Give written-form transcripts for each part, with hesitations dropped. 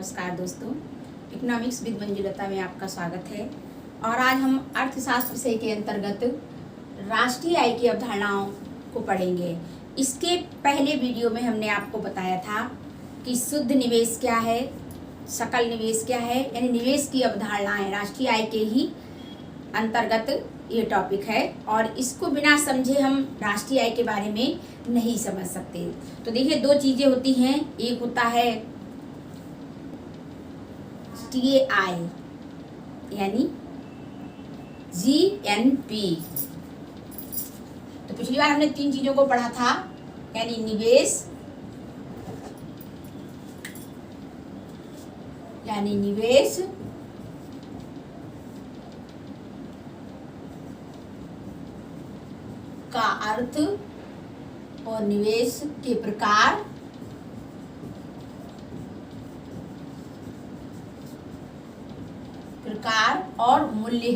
नमस्कार दोस्तों, economics with Manjulata में आपका स्वागत है। और आज हम अर्थशास्त्र विषय के अंतर्गत राष्ट्रीय आय की अवधारणाओं को पढ़ेंगे। इसके पहले वीडियो में हमने आपको बताया था कि शुद्ध निवेश क्या है, सकल निवेश क्या है, यानी निवेश की अवधारणाएं राष्ट्रीय आय के ही अंतर्गत ये टॉपिक है और इसको बिना समझे हम राष्ट्रीय आय के बारे में नहीं समझ सकते। तो देखिए, दो चीजें होती हैं, एक होता है राष्ट्रीय आय यानी जीएनपी। तो पिछली बार हमने तीन चीजों को पढ़ा था, यानी निवेश का अर्थ और निवेश के प्रकार और मूल्य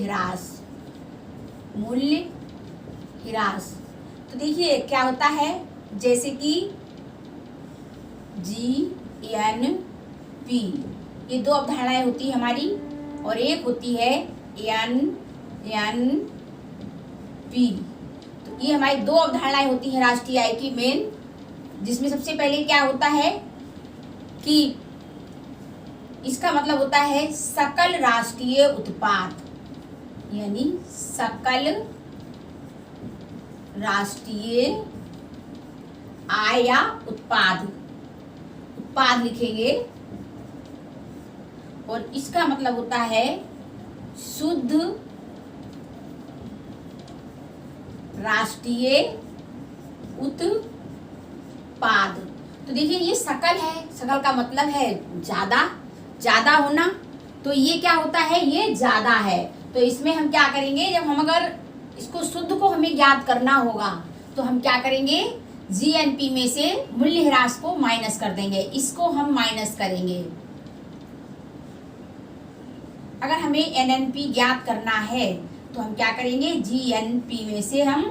ह्रास। तो देखिए क्या होता है, जैसे कि जीएनपी, ये दो अवधारणाएं होती है हमारी, और एक होती है एनएनपी। तो ये हमारी दो अवधारणाएं होती हैं राष्ट्रीय आय की मेन, जिसमें सबसे पहले क्या होता है कि इसका मतलब होता है सकल राष्ट्रीय उत्पाद, यानी सकल राष्ट्रीय आय या उत्पाद लिखेंगे। और इसका मतलब होता है शुद्ध राष्ट्रीय उत्पाद। तो देखिए, ये सकल है, सकल का मतलब है ज्यादा होना। तो ये क्या होता है, ये ज्यादा है। तो इसमें हम क्या करेंगे, जब हम अगर इसको शुद्ध को हमें ज्ञात करना होगा तो हम क्या करेंगे, जीएनपी में से मूल्य ह्रास को माइनस कर देंगे, इसको हम माइनस करेंगे। अगर हमें एनएनपी ज्ञात करना है तो हम क्या करेंगे, जीएनपी में से हम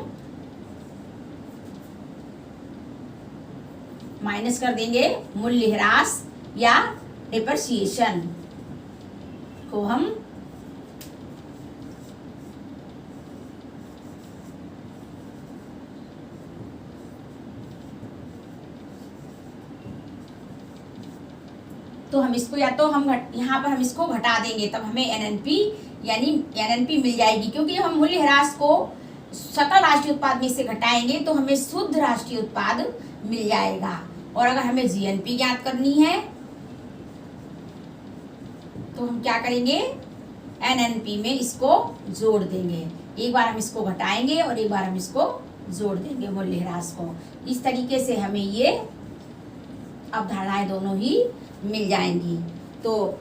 माइनस कर देंगे मूल्य ह्रास या डिप्रिसिएशन को हम तो हम इसको या तो हम यहाँ पर हम इसको घटा देंगे, तब हमें एनएनपी मिल जाएगी। क्योंकि हम मूल्य ह्रास को सकल राष्ट्रीय उत्पाद में से घटाएंगे तो हमें शुद्ध राष्ट्रीय उत्पाद मिल जाएगा। और अगर हमें जीएनपी ज्ञात करनी है तो हम क्या करेंगे, एनएनपी में इसको जोड़ देंगे। एक बार हम इसको घटाएंगे और एक बार हम इसको जोड़ देंगे मूल्य ह्रास को। इस तरीके से हमें ये अवधारणाएं दोनों ही मिल जाएंगी। तो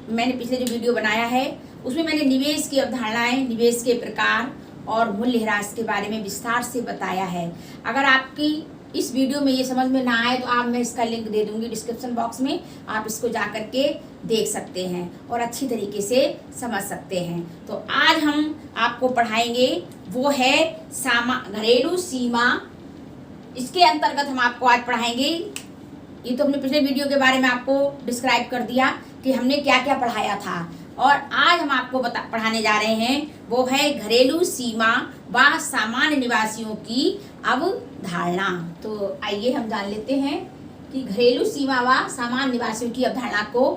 मैंने पिछले जो वीडियो बनाया है उसमें मैंने निवेश की अवधारणाएं, निवेश के प्रकार और मूल्य ह्रास के बारे में विस्तार से बताया है। अगर आपकी इस वीडियो में ये समझ में ना आए तो मैं इसका लिंक दे दूंगी डिस्क्रिप्शन बॉक्स में, आप इसको जा करके देख सकते हैं और अच्छी तरीके से समझ सकते हैं। तो आज हम आपको पढ़ाएंगे वो है घरेलू सीमा। इसके अंतर्गत हम आपको आज पढ़ाएंगे, ये तो हमने पिछले वीडियो के बारे में आपको डिस्क्राइब कर दिया कि हमने क्या क्या पढ़ाया था, और आज हम आपको पढ़ाने जा रहे हैं वो है घरेलू सीमा व सामान्य निवासियों की अवधारणा। तो आइए हम जान लेते हैं कि घरेलू सीमा व सामान्य निवासियों की अवधारणा को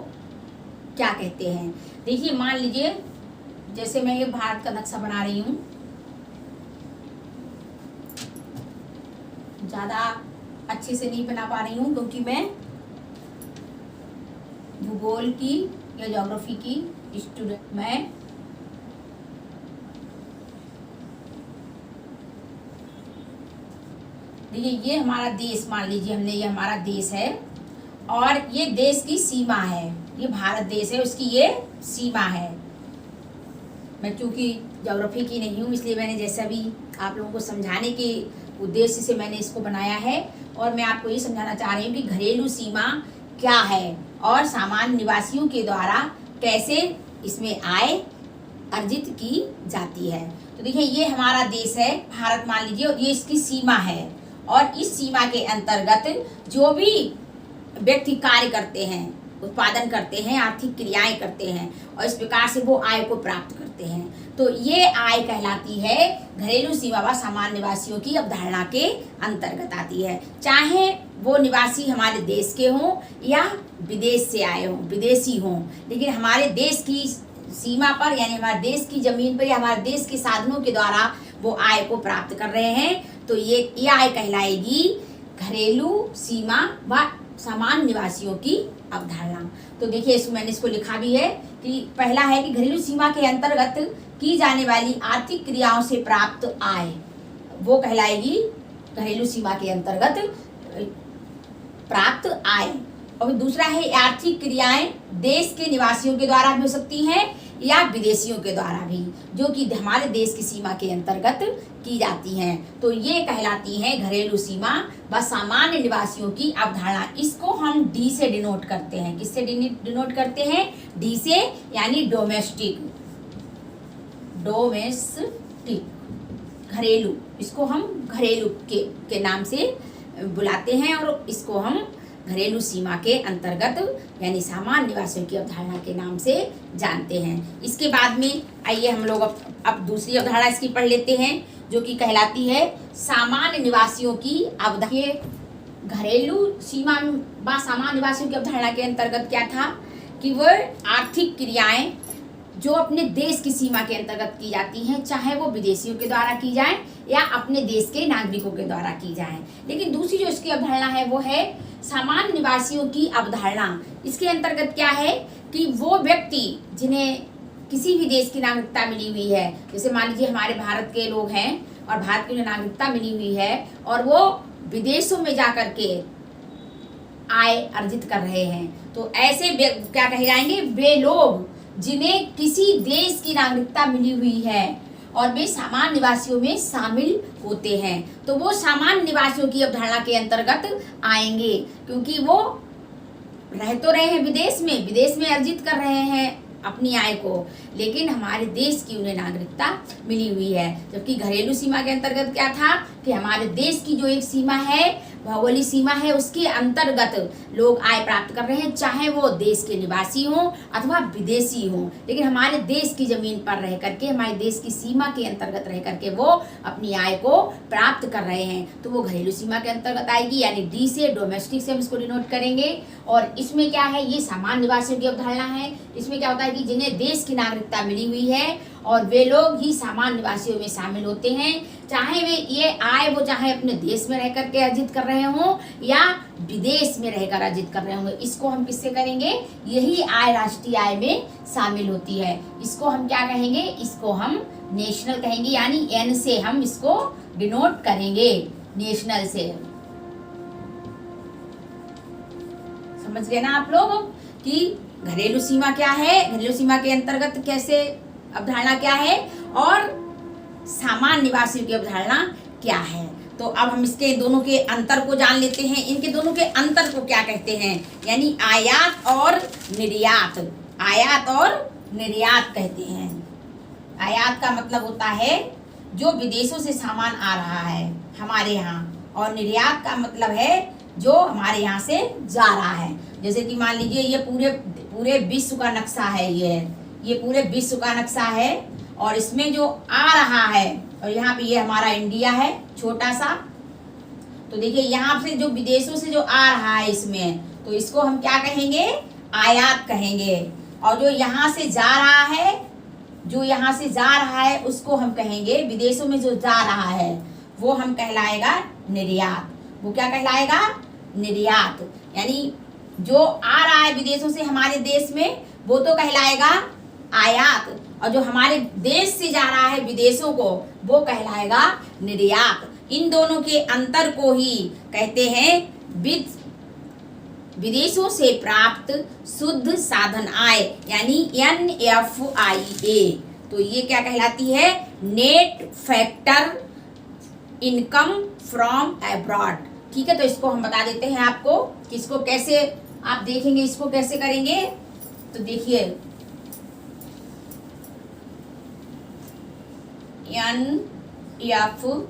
क्या कहते हैं। देखिए, मान लीजिए जैसे मैं ये भारत का नक्शा बना रही हूँ, ज्यादा अच्छे से नहीं बना पा रही हूँ क्योंकि मैं भूगोल की या ज्योग्राफी की स्टूडेंट। मैं देखिए, ये हमारा देश, मान लीजिए हमने, ये हमारा देश है और ये देश की सीमा है, ये भारत देश है, उसकी ये सीमा है। मैं चूंकि ज्योग्राफी की नहीं हूँ इसलिए मैंने जैसा भी आप लोगों को समझाने के उद्देश्य से मैंने इसको बनाया है, और मैं आपको ये समझाना चाह रही हूँ कि घरेलू सीमा क्या है और सामान्य निवासियों के द्वारा कैसे इसमें आय अर्जित की जाती है। तो देखिए, ये हमारा देश है भारत मान लीजिए, और ये इसकी सीमा है, और इस सीमा के अंतर्गत जो भी व्यक्ति कार्य करते हैं, उत्पादन करते हैं, आर्थिक क्रियाएं करते हैं और इस प्रकार से वो आय को प्राप्त करते हैं। तो ये आय कहलाती है घरेलू सीमा व सामान्य निवासियों की अवधारणा के अंतर्गत आती है। चाहे वो निवासी हमारे देश के हों या विदेश से आए हों, विदेशी हों, लेकिन हमारे देश की सीमा पर यानी हमारे देश की जमीन पर या हमारे देश के साधनों के द्वारा वो आय को प्राप्त कर रहे हैं, तो ये आय कहलाएगी घरेलू सीमा व सामान्य निवासियों की अवधारणा। तो देखिए इसमें मैंने इसको लिखा भी है कि पहला है कि घरेलू सीमा के अंतर्गत की जाने वाली आर्थिक क्रियाओं से प्राप्त आय, वो कहलाएगी घरेलू सीमा के अंतर्गत प्राप्त आय। और दूसरा है आर्थिक क्रियाएं देश के निवासियों के द्वारा भी हो सकती हैं या विदेशियों के द्वारा भी, जो कि हमारे देश की सीमा के अंतर्गत की जाती हैं। तो ये कहलाती हैं घरेलू सीमा व सामान्य निवासियों की अवधारणा। इसको हम डी से डिनोट करते हैं। किससे डिनोट करते हैं? डी से, यानी डोमेस्टिक, डोमेस्टिक घरेलू, इसको हम घरेलू के नाम से बुलाते हैं और इसको हम घरेलू सीमा के अंतर्गत यानी सामान्य निवासियों की अवधारणा के नाम से जानते हैं। इसके बाद में आइए हम लोग अब दूसरी अवधारणा इसकी पढ़ लेते हैं, जो कि कहलाती है सामान्य निवासियों की अवधारणा। घरेलू सीमा व सामान्य निवासियों की अवधारणा के अंतर्गत क्या था कि वह आर्थिक क्रियाएं जो अपने देश की सीमा के अंतर्गत की जाती हैं, चाहे वो विदेशियों के द्वारा की जाए या अपने देश के नागरिकों के द्वारा की जाए। लेकिन दूसरी जो इसकी अवधारणा है वो है सामान्य निवासियों की अवधारणा। इसके अंतर्गत क्या है कि वो व्यक्ति जिन्हें किसी भी देश की नागरिकता मिली हुई है, जैसे मान लीजिए हमारे भारत के लोग हैं और भारत की नागरिकता मिली हुई है और वो विदेशों में जाकर के आय अर्जित कर रहे हैं, तो ऐसे क्या कहे जाएंगे? वे लोग जिन्हें किसी देश की नागरिकता मिली हुई है और वे सामान्य निवासियों में शामिल होते हैं, तो वो सामान्य निवासियों की अवधारणा के अंतर्गत आएंगे, क्योंकि वो रह तो रहे हैं विदेश में अर्जित कर रहे हैं अपनी आय को, लेकिन हमारे देश की उन्हें नागरिकता मिली हुई है। जबकि घरेलू सीमा के अंतर्गत क्या था कि हमारे देश की जो एक सीमा है, भौगोलिक सीमा है, उसके अंतर्गत लोग आय प्राप्त कर रहे हैं, चाहे वो देश के निवासी हों अथवा विदेशी हों, लेकिन हमारे देश की जमीन पर रह करके, हमारे देश की सीमा के अंतर्गत रह करके वो अपनी आय को प्राप्त कर रहे हैं, तो वो घरेलू सीमा के अंतर्गत आएगी, यानी डी से, डोमेस्टिक से हम इसको डिनोट करेंगे। और इसमें क्या है? ये सामान्य निवासियों की अवधारणा है। इसमें क्या होता है कि जिन्हें देश की नागरिकता मिली हुई है और वे लोग ही सामान्य निवासियों में शामिल होते हैं, चाहे वे ये आय वो चाहे अपने देश में रह करके अर्जित कर रहे हों या विदेश में रहकर अर्जित कर रहे होंगे। इसको हम किससे करेंगे? यही आय राष्ट्रीय आय में शामिल होती है। इसको हम क्या कहेंगे? इसको हम नेशनल कहेंगे, यानी एन से हम इसको डिनोट करेंगे, नेशनल से। समझ गए ना आप लोग कि घरेलू सीमा क्या है, घरेलू सीमा के अंतर्गत कैसे अवधारणा क्या है और सामान्य निवासियों की अवधारणा क्या है। तो अब हम इसके दोनों के अंतर को जान लेते हैं। इनके दोनों के अंतर को क्या कहते हैं? यानी आयात और निर्यात। आयात और निर्यात कहते हैं। आयात का मतलब होता है जो विदेशों से सामान आ रहा है हमारे यहाँ, और निर्यात का मतलब है जो हमारे यहाँ से जा रहा है। जैसे कि मान लीजिए ये पूरे विश्व का नक्शा है, ये पूरे विश्व का नक्शा है और इसमें जो आ रहा है, और यहाँ पे ये हमारा इंडिया है छोटा सा, तो देखिए यहाँ से जो विदेशों से जो आ रहा है इसमें, तो इसको हम क्या कहेंगे? आयात कहेंगे। और जो यहाँ से जा रहा है, जो यहाँ से जा रहा है उसको हम कहेंगे, विदेशों में जो जा रहा है वो हम कहलाएगा निर्यात। वो क्या कहलाएगा? निर्यात। यानी जो आ रहा है विदेशों से हमारे देश में वो तो कहलाएगा आयात, और जो हमारे देश से जा रहा है विदेशों को वो कहलाएगा निर्यात। इन दोनों के अंतर को ही कहते हैं विदेशों से प्राप्त शुद्ध साधन आय, यानी NFIA। तो ये क्या कहलाती है? Net factor income from abroad. ठीक है, तो इसको हम बता देते हैं आपको कि इसको कैसे आप देखेंगे, इसको कैसे करेंगे। तो देखिए NFIA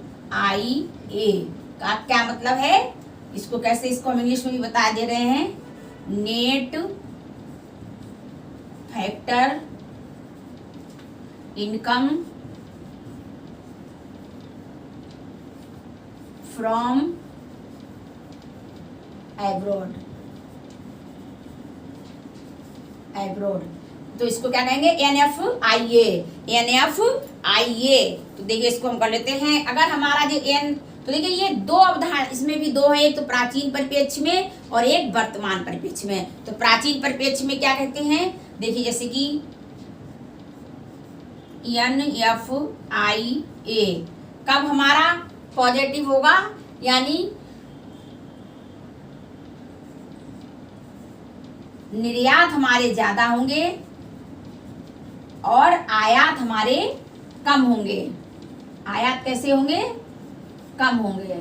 का क्या मतलब है, इसको कैसे, इसको हम इंग्लिश में भी बता दे रहे हैं। Net factor income from abroad. तो इसको क्या कहेंगे, NFIA। तो देखिए इसको हम कर लेते हैं। अगर हमारा जो एन, तो देखिए ये दो अवधारणा, इसमें भी दो है, एक तो प्राचीन परिप्रेक्ष्य में और एक वर्तमान परिप्रेक्ष्य में। तो प्राचीन परिप्रेक्ष्य में क्या कहते हैं, देखिए जैसे कि NFIA कब हमारा पॉजिटिव होगा, यानी निर्यात हमारे ज्यादा होंगे और आयात हमारे कम होंगे। आयात कैसे होंगे, कम होंगे।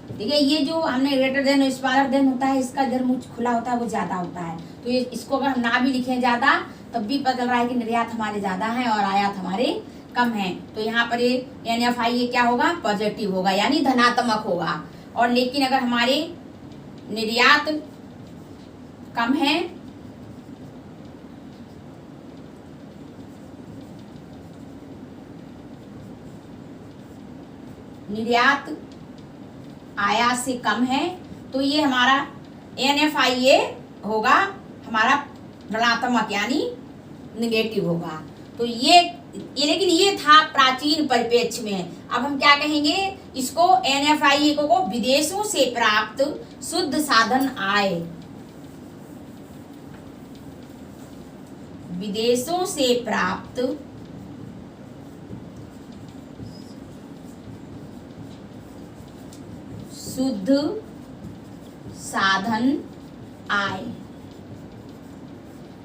ठीक है, ये जो हमने ग्रेटर देन और स्मॉलर देन होता है, इसका जब मुझ खुला होता है वो ज्यादा होता है। तो ये इसको अगर हम ना भी लिखें ज्यादा, तब भी पता चल रहा है कि निर्यात हमारे ज्यादा है और आयात हमारे कम है। तो यहाँ पर ये NFIA क्या होगा, पॉजिटिव होगा, यानी धनात्मक होगा। और लेकिन अगर हमारे निर्यात कम है निर्यात आयात से कम है, तो ये हमारा NFIA होगा हमारा ऋणात्मक, यानी निगेटिव होगा। तो ये लेकिन ये था प्राचीन परिप्रेक्ष्य में। अब हम क्या कहेंगे, इसको NFIA को विदेशों से प्राप्त शुद्ध साधन आय, विदेशों से प्राप्त शुद्ध साधन आय।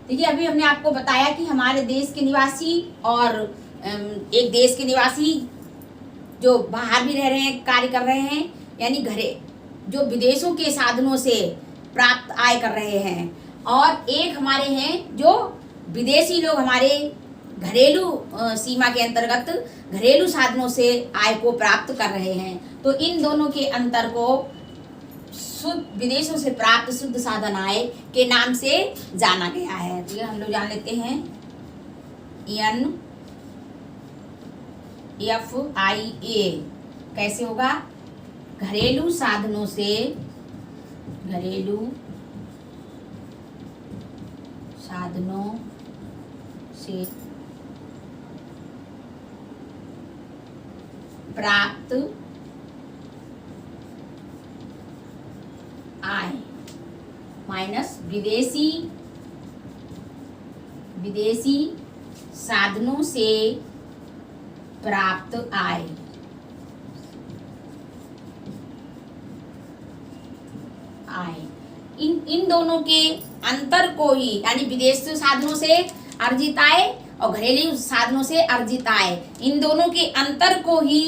देखिए अभी हमने आपको बताया कि हमारे देश के निवासी और एक देश के निवासी जो बाहर भी रह रहे हैं, कार्य कर रहे हैं, यानी घरे जो विदेशों के साधनों से प्राप्त आय कर रहे हैं, और एक हमारे हैं जो विदेशी लोग हमारे घरेलू सीमा के अंतर्गत घरेलू साधनों से आय को प्राप्त कर रहे हैं। तो इन दोनों के अंतर को शुद्ध विदेशों से प्राप्त शुद्ध साधन आय के नाम से जाना गया है। तो ये हम लोग जान लेते हैं, NFIA कैसे होगा, घरेलू साधनों से प्राप्त आय माइनस विदेशी साधनों से प्राप्त आय। इन दोनों के अंतर को ही, यानी विदेशी साधनों से अर्जित आय और घरेलू साधनों से अर्जित आय, इन दोनों के अंतर को ही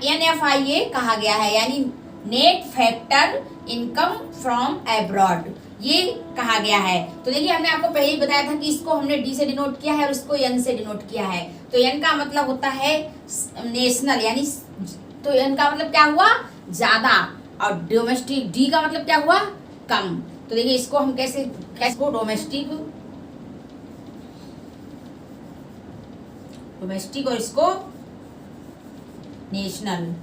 NFIA कहा गया है, यानी net factor income from abroad, ये कहा गया है। तो देखिए हमने आपको पहले ही बताया था कि इसको हमने D से डिनोट किया है और इसको N से डिनोट किया है। तो N का मतलब होता है नेशनल, यानी तो N का मतलब क्या हुआ, ज्यादा, और डोमेस्टिक D का मतलब क्या हुआ, कम। तो देखिए इसको हम कैसे डोमेस्टिक और इसको नेशनल।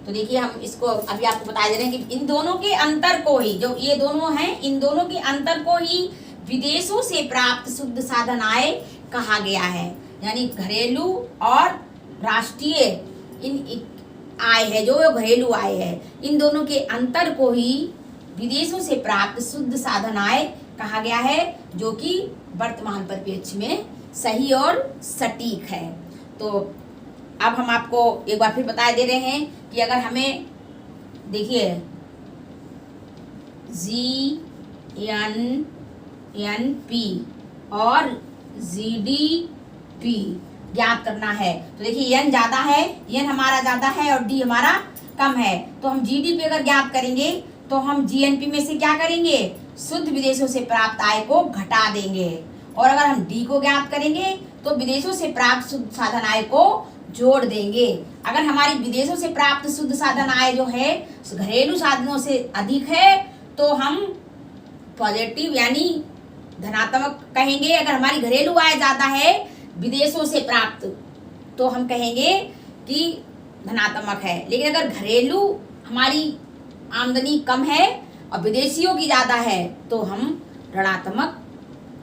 तो देखिए हम इसको अभी आपको बता दे रहे हैं कि इन दोनों के अंतर को ही, जो ये दोनों हैं, इन दोनों के अंतर को ही विदेशों से प्राप्त शुद्ध साधन आय कहा गया है, यानी घरेलू और राष्ट्रीय इन आय है, जो घरेलू आय है, इन दोनों के अंतर को ही विदेशों से प्राप्त शुद्ध साधन आय कहा गया है, जो कि वर्तमान परिप्रेक्ष्य में सही और सटीक है। तो अब हम आपको एक बार फिर बता दे रहे हैं कि अगर हमें देखिए GNP और GDP ज्ञात करना है, तो देखिए N ज्यादा है, N हमारा ज्यादा है और D हमारा कम है। तो हम GDP अगर ज्ञात करेंगे तो हम GNP में से क्या करेंगे, शुद्ध विदेशों से प्राप्त आय को घटा देंगे, और अगर हम D को ज्ञात करेंगे तो विदेशों से प्राप्त शुद्ध साधन आय को जोड़ देंगे। अगर हमारी विदेशों से प्राप्त शुद्ध साधन आय जो है घरेलू साधनों से अधिक है तो हम पॉजिटिव यानी धनात्मक कहेंगे। अगर हमारी घरेलू आय ज़्यादा है विदेशों से प्राप्त तो हम कहेंगे कि धनात्मक है। लेकिन अगर घरेलू हमारी आमदनी कम है और विदेशियों की ज़्यादा है तो हम ऋणात्मक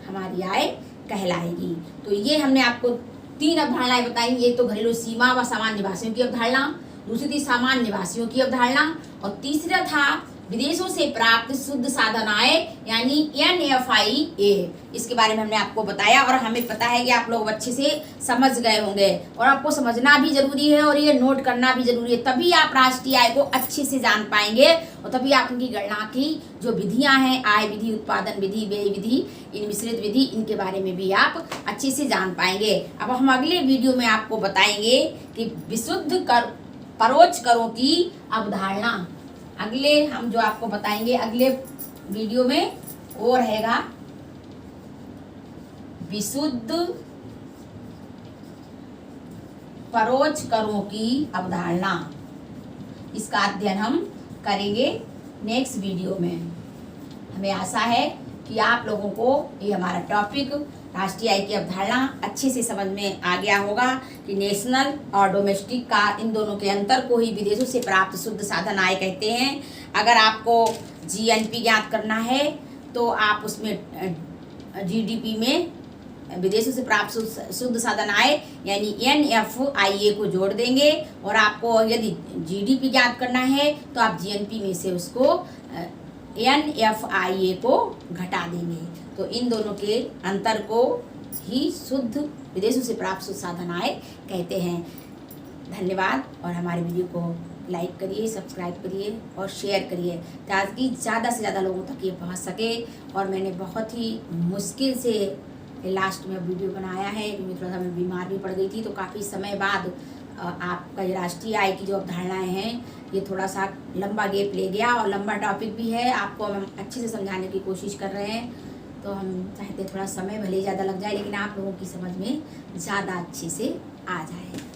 हमारी आय कहलाएगी। तो ये हमने आपको 3 अवधारणाएं बताई। एक तो घरेलू सीमा व सामान्य निवासियों की अवधारणा, दूसरी थी सामान्य निवासियों की अवधारणा और तीसरा था विदेशों से प्राप्त शुद्ध साधन आय यानी NFIA। इसके बारे में हमने आपको बताया और हमें पता है कि आप लोग अच्छे से समझ गए होंगे और आपको समझना भी जरूरी है और ये नोट करना भी जरूरी है। तभी आप राष्ट्रीय आय को अच्छे से जान पाएंगे और तभी आप उनकी गणना की जो विधियां हैं, आय विधि, उत्पादन विधि, व्यय विधि, इन मिश्रित विधि, इनके बारे में भी आप अच्छे से जान पाएंगे। अब हम अगले वीडियो में आपको बताएंगे कि विशुद्ध कर परोक्ष करों की अवधारणा। अगले हम जो आपको बताएंगे अगले वीडियो में वो रहेगा विशुद्ध परोक्ष करों की अवधारणा। इसका अध्ययन हम करेंगे नेक्स्ट वीडियो में। हमें आशा है कि आप लोगों को ये हमारा टॉपिक राष्ट्रीय आय की अवधारणा अच्छे से समझ में आ गया होगा कि नेशनल और डोमेस्टिक का इन दोनों के अंतर को ही विदेशों से प्राप्त शुद्ध साधन आय कहते हैं। अगर आपको GNP ज्ञात करना है तो आप उसमें GDP में विदेशों से प्राप्त शुद्ध साधन आय यानी NFIA को जोड़ देंगे और आपको यदि GDP ज्ञात करना है तो आप GNP में से उसको NFIA को घटा देंगे। तो इन दोनों के अंतर को ही शुद्ध विदेशों से प्राप्त शुद्ध साधन आय कहते हैं। धन्यवाद और हमारे वीडियो को लाइक करिए, सब्सक्राइब करिए और शेयर करिए ताकि ज़्यादा से ज़्यादा लोगों तक ये पहुंच सके। और मैंने बहुत ही मुश्किल से लास्ट में वीडियो बनाया है क्योंकि थोड़ा सा मैं बीमार भी पड़ गई थी तो काफ़ी समय बाद आपका ये राष्ट्रीय आय की जो अवधारणाएं हैं ये थोड़ा सा लंबा गैप ले गया और लंबा टॉपिक भी है। आपको हम अच्छे से समझाने की कोशिश कर रहे हैं तो हम चाहते थोड़ा समय भले ज़्यादा लग जाए लेकिन आप लोगों की समझ में ज़्यादा अच्छे से आ जाए।